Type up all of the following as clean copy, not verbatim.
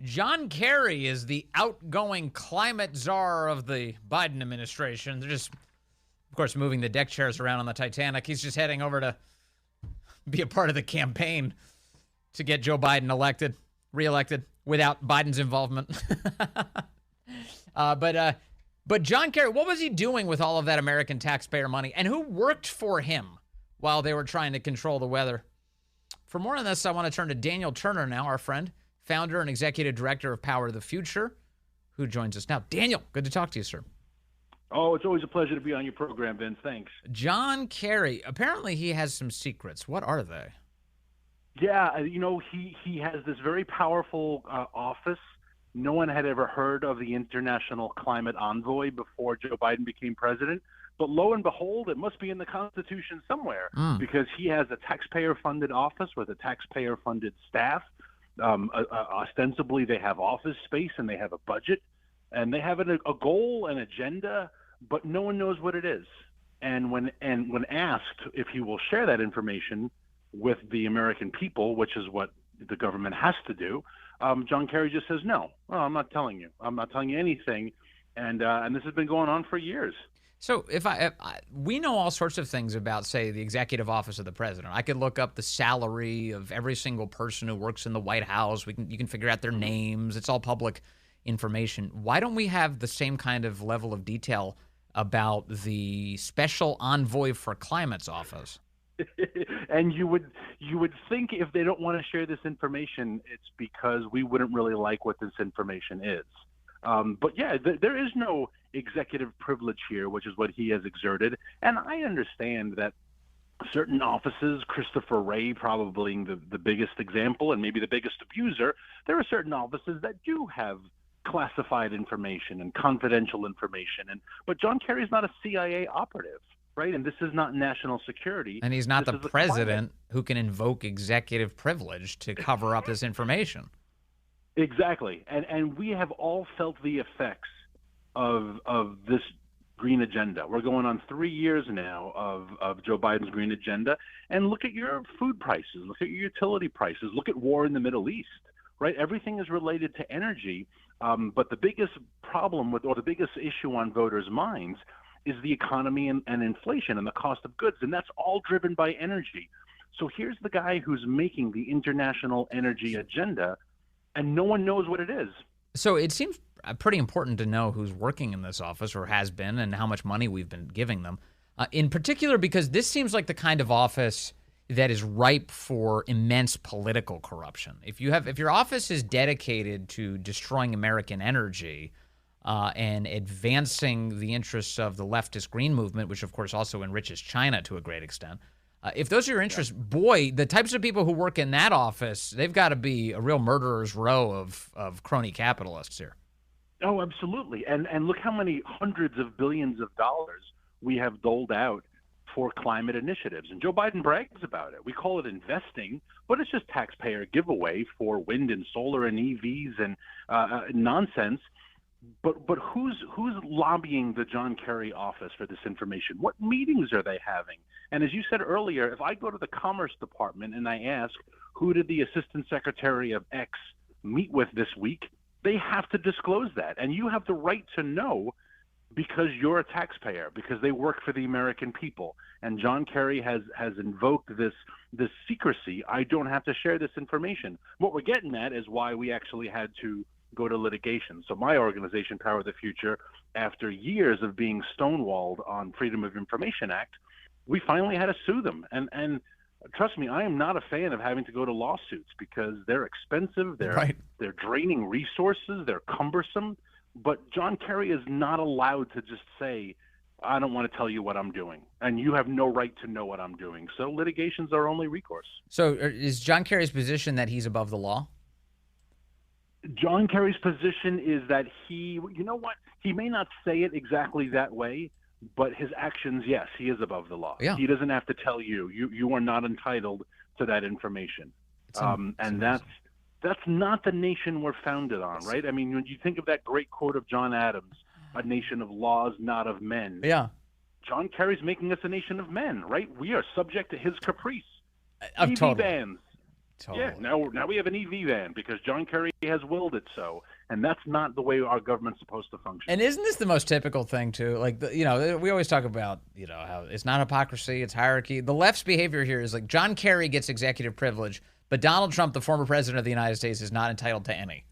John Kerry is the outgoing climate czar of the Biden administration. They're just, of course, moving the deck chairs around on the Titanic. He's just heading over to be a part of the campaign to get Joe Biden reelected without Biden's involvement. But John Kerry, what was he doing with all of that American taxpayer money? And who worked for him while they were trying to control the weather? For more on this, I want to turn to Daniel Turner now, our friend, founder and executive director of Power of the Future, who joins us now. Daniel, good to talk to you, sir. Oh, it's always a pleasure to be on your program, Vince. Thanks. John Kerry, apparently he has some secrets. What are they? Yeah, he has this very powerful office. No one had ever heard of the International Climate Envoy before Joe Biden became president. But lo and behold, it must be in the Constitution somewhere because he has a taxpayer-funded office with a taxpayer-funded staff. Ostensibly, they have office space and they have a budget and they have a goal, an agenda, but no one knows what it is. And when asked if he will share that information with the American people, which is what the government has to do, John Kerry just says, no, I'm not telling you. I'm not telling you anything. And this has been going on for years. So we know all sorts of things about, say, the executive office of the president. I could look up the salary of every single person who works in the White House. You can figure out their names. It's all public information. Why don't we have the same kind of level of detail about the special envoy for climate's office? And you would think if they don't want to share this information, it's because we wouldn't really like what this information is. But yeah, there is no executive privilege here, which is what he has exerted. And I understand that certain offices, Christopher Wray probably being the biggest example and maybe the biggest abuser, there are certain offices that do have classified information and confidential information. But John Kerry is not a CIA operative, right? And this is not national security. And he's not the president who can invoke executive privilege to cover up this information. Exactly. And we have all felt the effects of this green agenda. We're going on 3 years now of Joe Biden's green agenda. And look at your food prices. Look at your utility prices. Look at war in the Middle East, right? Everything is related to energy. But the biggest problem the biggest issue on voters' minds is the economy and inflation and the cost of goods. And that's all driven by energy. So here's the guy who's making the international energy agenda, and no one knows what it is. So it seems pretty important to know who's working in this office or has been and how much money we've been giving them. In particular, because this seems like the kind of office that is ripe for immense political corruption. If your office is dedicated to destroying American energy and advancing the interests of the leftist green movement, which of course also enriches China to a great extent, if those are your interests, boy, the types of people who work in that office, they've got to be a real murderer's row of crony capitalists here. Oh, absolutely. And look how many hundreds of billions of dollars we have doled out for climate initiatives. And Joe Biden brags about it. We call it investing, but it's just taxpayer giveaway for wind and solar and EVs and nonsense. But who's lobbying the John Kerry office for this information? What meetings are they having? And as you said earlier, if I go to the Commerce Department and I ask, who did the Assistant Secretary of X meet with this week, they have to disclose that. And you have the right to know because you're a taxpayer, because they work for the American people. And John Kerry has invoked this secrecy. I don't have to share this information. What we're getting at is why we actually had to go to litigation. So my organization, Power of the Future, after years of being stonewalled on Freedom of Information Act, we finally had to sue them. And trust me, I am not a fan of having to go to lawsuits because they're expensive, they're draining resources, they're cumbersome. But John Kerry is not allowed to just say, I don't want to tell you what I'm doing, and you have no right to know what I'm doing. So litigation's our only recourse. So is John Kerry's position that he's above the law? John Kerry's position is that he may not say it exactly that way, but his actions, yes, he is above the law. Yeah. He doesn't have to tell you are not entitled to that information. And that's not the nation we're founded on, right? I mean, when you think of that great quote of John Adams, a nation of laws, not of men. Yeah. John Kerry's making us a nation of men, right? We are subject to his caprice. Totally. bans, Totally. Yeah, now we have an EV van because John Kerry has willed it so, and that's not the way our government's supposed to function. And isn't this the most typical thing too? Like, we always talk about, how it's not hypocrisy, it's hierarchy. The left's behavior here is like John Kerry gets executive privilege, but Donald Trump, the former president of the United States, is not entitled to any.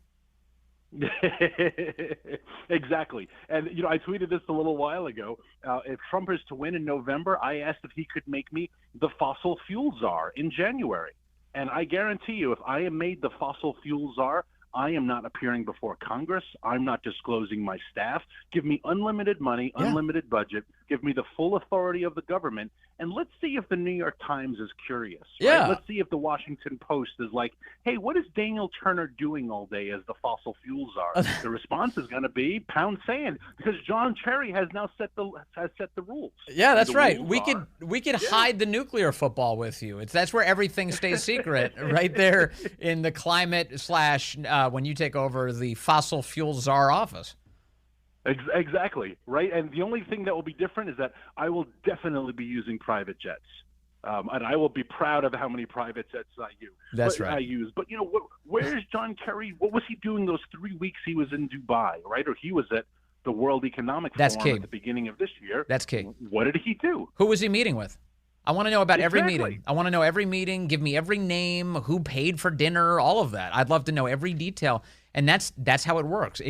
Exactly. And, I tweeted this a little while ago. If Trump is to win in November, I asked if he could make me the fossil fuel czar in January. And I guarantee you, if I am made the fossil fuel czar, I am not appearing before Congress. I'm not disclosing my staff. Give me unlimited money, unlimited budget. Give me the full authority of the government. And let's see if the New York Times is curious. Right? Yeah. Let's see if the Washington Post is like, hey, what is Daniel Turner doing all day as the fossil fuel czar? The response is going to be pound sand, because John Kerry has now set the rules. Yeah, that's right. We could Yeah. hide the nuclear football with you. That's where everything stays secret, right there in the climate / when you take over the fossil fuel czar office. Exactly, right? And the only thing that will be different is that I will definitely be using private jets. And I will be proud of how many private jets I use. But, where's John Kerry? What was he doing those 3 weeks he was in Dubai, right? Or he was at the World Economic Forum at the beginning of this year. That's key. What did he do? Who was he meeting with? I want to know about every Exactly. meeting. I want to know every meeting. Give me every name, who paid for dinner, all of that. I'd love to know every detail. And that's how it works.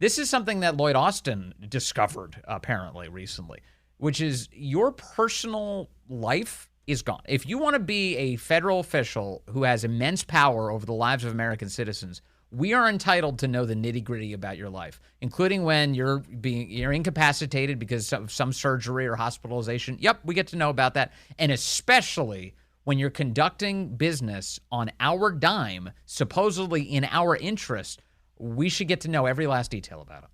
This is something that Lloyd Austin discovered apparently recently, which is your personal life is gone. If you want to be a federal official who has immense power over the lives of American citizens, we are entitled to know the nitty-gritty about your life, including when you're incapacitated because of some surgery or hospitalization. Yep, we get to know about that. And especially when you're conducting business on our dime, supposedly in our interest, we should get to know every last detail about it.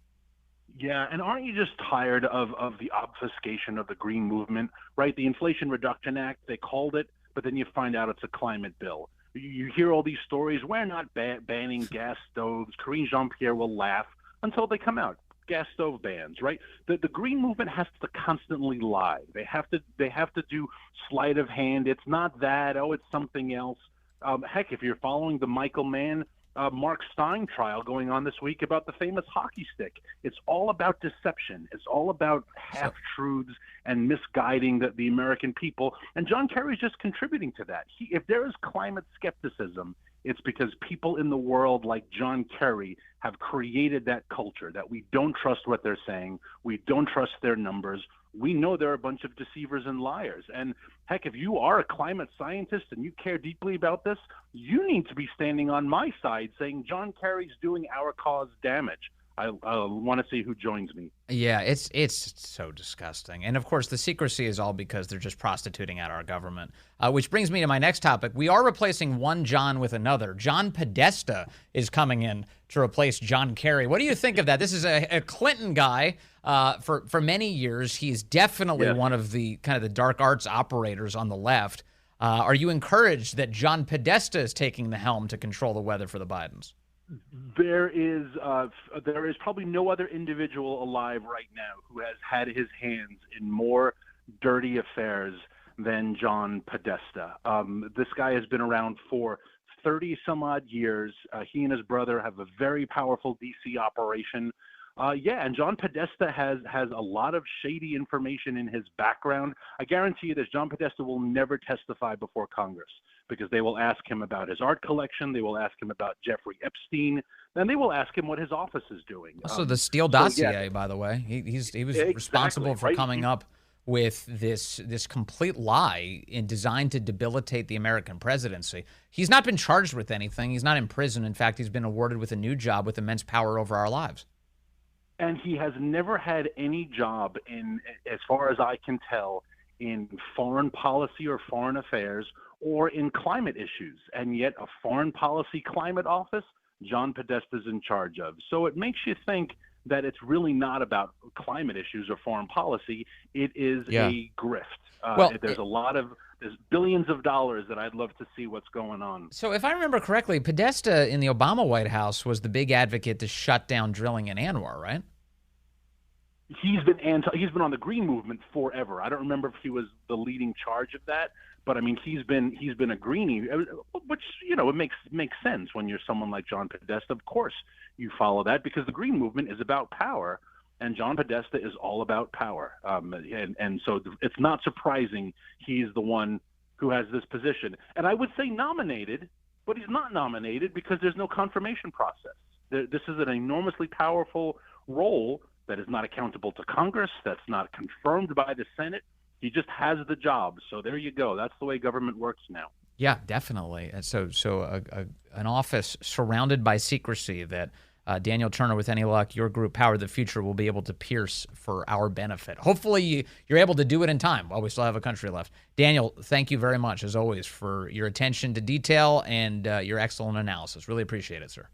Yeah, and aren't you just tired of the obfuscation of the green movement, right? The Inflation Reduction Act, they called it, but then you find out it's a climate bill. You hear all these stories, we're not banning gas stoves. Karine Jean-Pierre will laugh until they come out. Gas stove bans, right? The green movement has to constantly lie. They have to do sleight of hand. It's not that. Oh, it's something else. Heck, if you're following the Michael Mann, Mark Stein trial going on this week about the famous hockey stick, it's all about deception. It's all about half-truths and misguiding the American people. And John Kerry's just contributing to that. If there is climate skepticism, it's because people in the world like John Kerry have created that culture that we don't trust what they're saying. We don't trust their numbers. We know they're a bunch of deceivers and liars. And heck, if you are a climate scientist and you care deeply about this, you need to be standing on my side saying John Kerry's doing our cause damage. I want to see who joins me. Yeah, it's so disgusting. And, of course, the secrecy is all because they're just prostituting out our government, which brings me to my next topic. We are replacing one John with another. John Podesta is coming in to replace John Kerry. What do you think of that? This is a Clinton guy for many years. He's definitely one of the kind of the dark arts operators on the left. Are you encouraged that John Podesta is taking the helm to control the weather for the Bidens? There is probably no other individual alive right now who has had his hands in more dirty affairs than John Podesta. This guy has been around for 30 some odd years. He and his brother have a very powerful DC operation. And John Podesta has a lot of shady information in his background. I guarantee you this, John Podesta will never testify before Congress because they will ask him about his art collection. They will ask him about Jeffrey Epstein. Then they will ask him what his office is doing. Also, the Steele dossier, by the way. He was responsible for coming up with this complete lie designed to debilitate the American presidency. He's not been charged with anything. He's not in prison. In fact, he's been awarded with a new job with immense power over our lives. And he has never had any job as far as I can tell, in foreign policy or foreign affairs or in climate issues. And yet a foreign policy climate office, John Podesta's in charge of. So it makes you think that it's really not about climate issues or foreign policy. It is a grift. There's billions of dollars that I'd love to see what's going on. So if I remember correctly, Podesta in the Obama White House was the big advocate to shut down drilling in Anwar, right? He's been on the green movement forever. I don't remember if he was the leading charge of that, But I mean, he's been a greenie, which it makes sense when you're someone like John Podesta. Of course, you follow that because the Green movement is about power, and John Podesta is all about power. And so it's not surprising he's the one who has this position. And I would say nominated, but he's not nominated because there's no confirmation process. This is an enormously powerful role that is not accountable to Congress, that's not confirmed by the Senate. He just has the job. So there you go. That's the way government works now. Yeah, definitely. And so an office surrounded by secrecy that Daniel Turner, with any luck, your group, Power of the Future, will be able to pierce for our benefit. Hopefully you're able to do it in time while we still have a country left. Daniel, thank you very much, as always, for your attention to detail and your excellent analysis. Really appreciate it, sir.